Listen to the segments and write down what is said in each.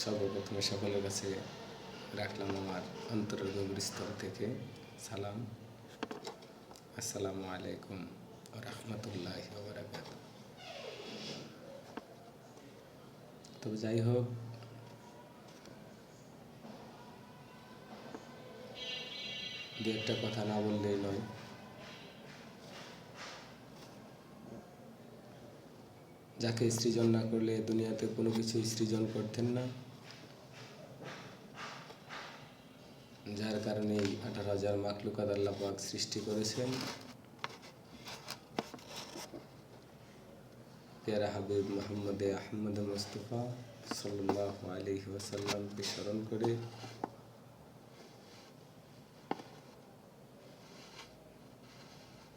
সর্বপ্রথমে সকলের কাছে রাখলাম আমার অন্তরের গভীর স্তর থেকে সালাম। আসসালামু আলাইকুম ওয়া রাহমাতুল্লাহি ওয়া বারাকাতুহু। তবে যাই হোক, দু একটা কথা না বললেই নয়। যাকে সৃজন না করলে দুনিয়াতে কোনো কিছু সৃজন করতেন না, যার কারণে 18,000 মাখলুকাত আল্লাহ পাক সৃষ্টি করেছেন, পেয়ারা হাবিব মুহাম্মদ আহমদ মুস্তাফা সাল্লাল্লাহু আলাইহি ওয়াসাল্লামকে স্মরণ করে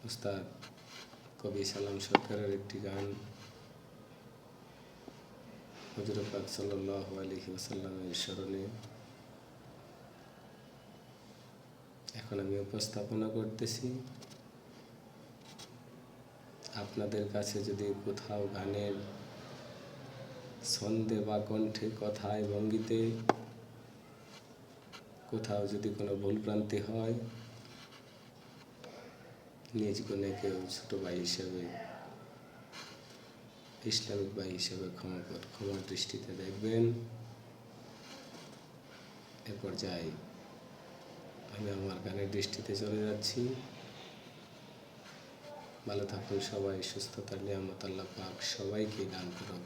উস্তাদ কবি সালাম সরকারের একটি গান হুজুর পাক সাল্লাল্লাহু আলাইহি ওয়াসাল্লামের স্মরণে এখন আমি উপস্থাপনা করতেছি। আপনাদের কাছে যদি কোথাও গানের ছন্দে বা কণ্ঠে, কথায়, ভঙ্গিতে কোথাও যদি কোনো ভুলভ্রান্তি হয়, নিজ গুণে কেউ ছোট ভাই হিসেবে, ইসলামিক ভাই হিসেবে ক্ষমার দৃষ্টিতে দেখবেন। এ পর্যায়ে আমি আমার গানের দৃষ্টিতে চলে যাচ্ছি। ভালো থাকুন সবাই, সুস্থতার নিয়ামত আল্লাহ পাক সবাইকে দান করুন,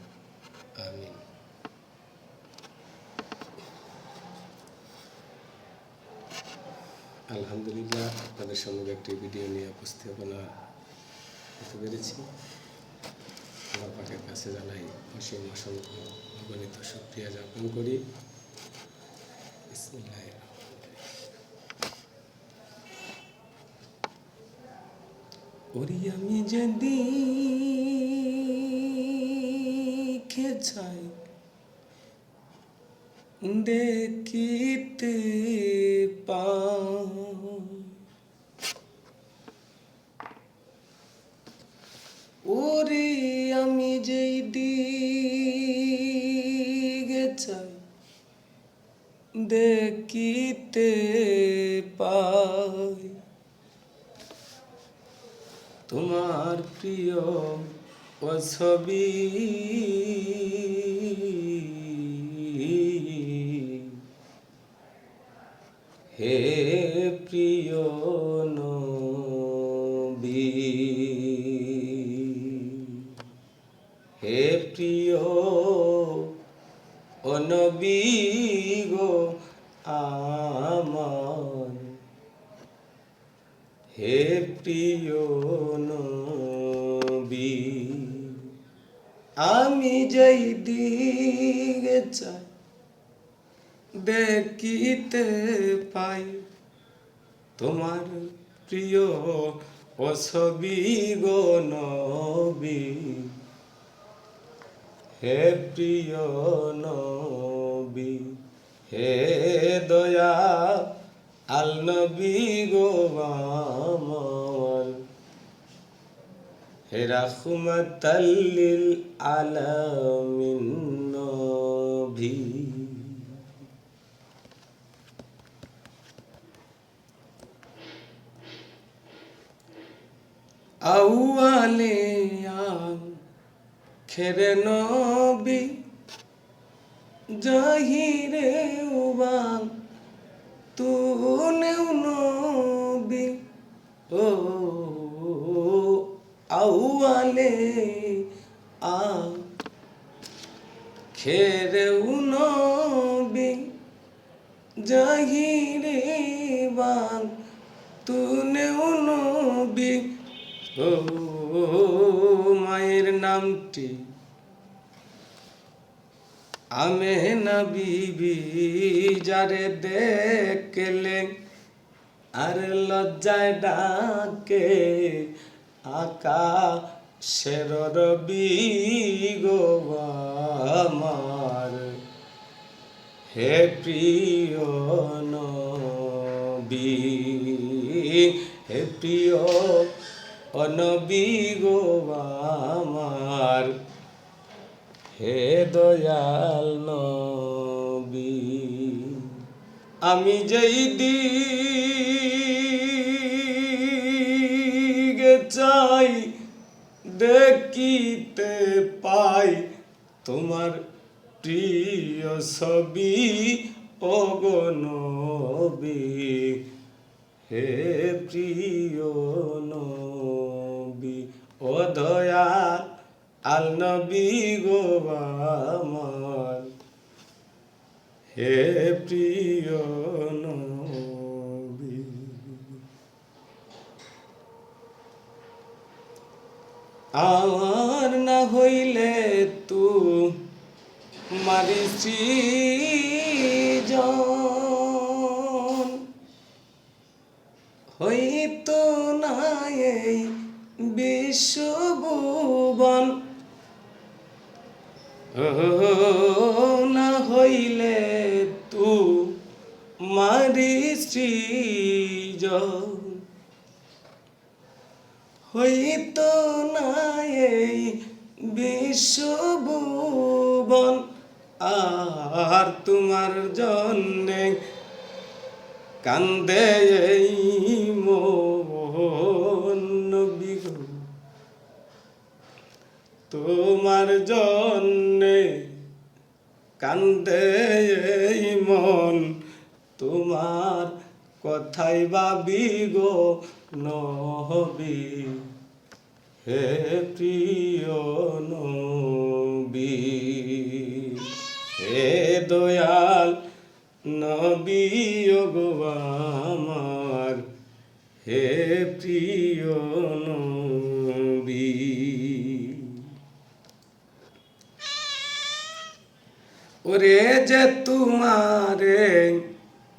আমিন। আলহামদুলিল্লাহ, আপনাদের সঙ্গে একটি ভিডিও নিয়ে উপস্থাপনা করতে পেরেছি। আল্লাহ পাকের কাছে জানাই অসীম অসংখ্য অগণিত শুকরিয়া জ্ঞাপন করি। বিসমিল্লাহির ওরে আমি যেদিকে চাই দেখিতে পাই, ওরে আমি যেদিকে চাই দেখিতে পাই, তোমার প্রিয় ও ছবি হে প্রিয় নবী, হে প্রিয় ও নবী গো আমার, হে প্রিয় নবী, আমি যেই দিকে চাই দেখিতে পাই, তোমার প্রিয় ও ছবি গো নবী, হে প্রিয় নবী, হে দয়া আল নবী গো আমার, হে রাহমাতাল লিল আলামিন নবী। আউয়ালে আখিরে নবী, জাহিরে উবাল তুনেও নবী, ও আউয়ালে আখিরেও নবী, জাহিরে বাল তুনেও নবী, ও মায়ের নামটি আমেনা বিবি, যারে দেখলে আর লজ্জায় ডাকে আকাশের রবি গো আমার, হে প্রিয় নবী, হে প্রিয় নবী গো আমার, হে দয়াল নবী। নবী আমি যেই দিকে চাই দেখিতে পাই তোমার প্রিয় ছবি ওগো নবী হে প্রিয় নবী ও দয়াল আল নবী গো আমার হে প্রিয় নবী আর না হইলে তোমারি সৃজন হইতো না এই বিশ্বভুবন না হইলে তোমারি সৃজন হইতো না এই বিশ্বভুবন আর তোমার জন্যে কান্দে এই মন নবী গো তোমার জন্যে কান্দে এই মন তোমার কথাই ভাবি গো নবী হে প্রিয় নবী হে দয়াল নবী গো আমার হে প্রিয় নবী ওরে যে তোমারে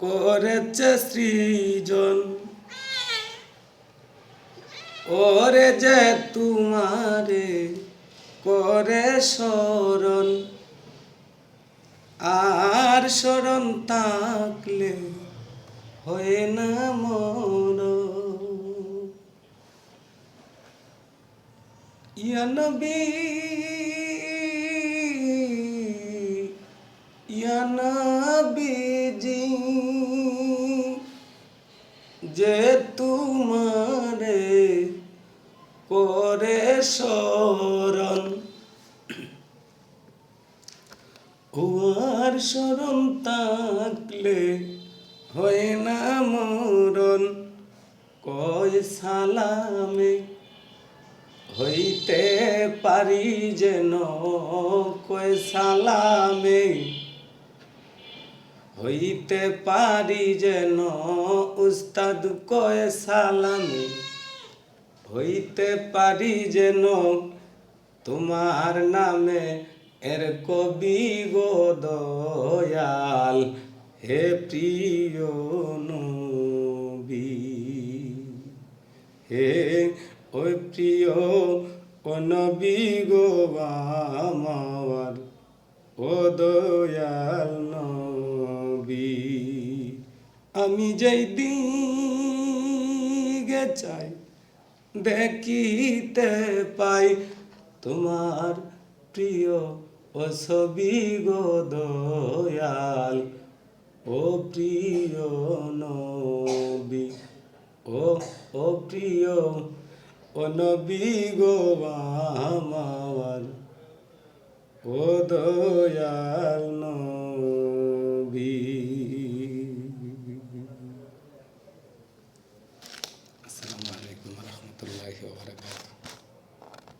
করেছে সৃজন ওরে যে তোমারে করে শরণ আর শরণ থাকলে হয় না মন ইয়া নবী ইয়া নবীজি যে তোমারে করে শরণ ওয়ার শরণ থাকলে হয় না মরণ কয় সালামে হইতে পারি যেন কয় সালামে হইতে পারি যেন উস্তাদ কয় সালামে হইতে পারি যেন তোমার নামে এর কবি গো দয়াল হে প্রিয় নবী হে ওই প্রিয় ও নবী গো আমার ও দয়াল নবী আমি যেই দিকে চাই দেখিতে পাই তোমার প্রিয় ও ছবি গো দয়াল ও প্রিয় নবী ও প্রিয় ও নবী গো আমার ও দয়াল নবী আসসালামু আলাইকুম ওয়া রাহমাতুল্লাহি ওয়া বারাকাতুহু।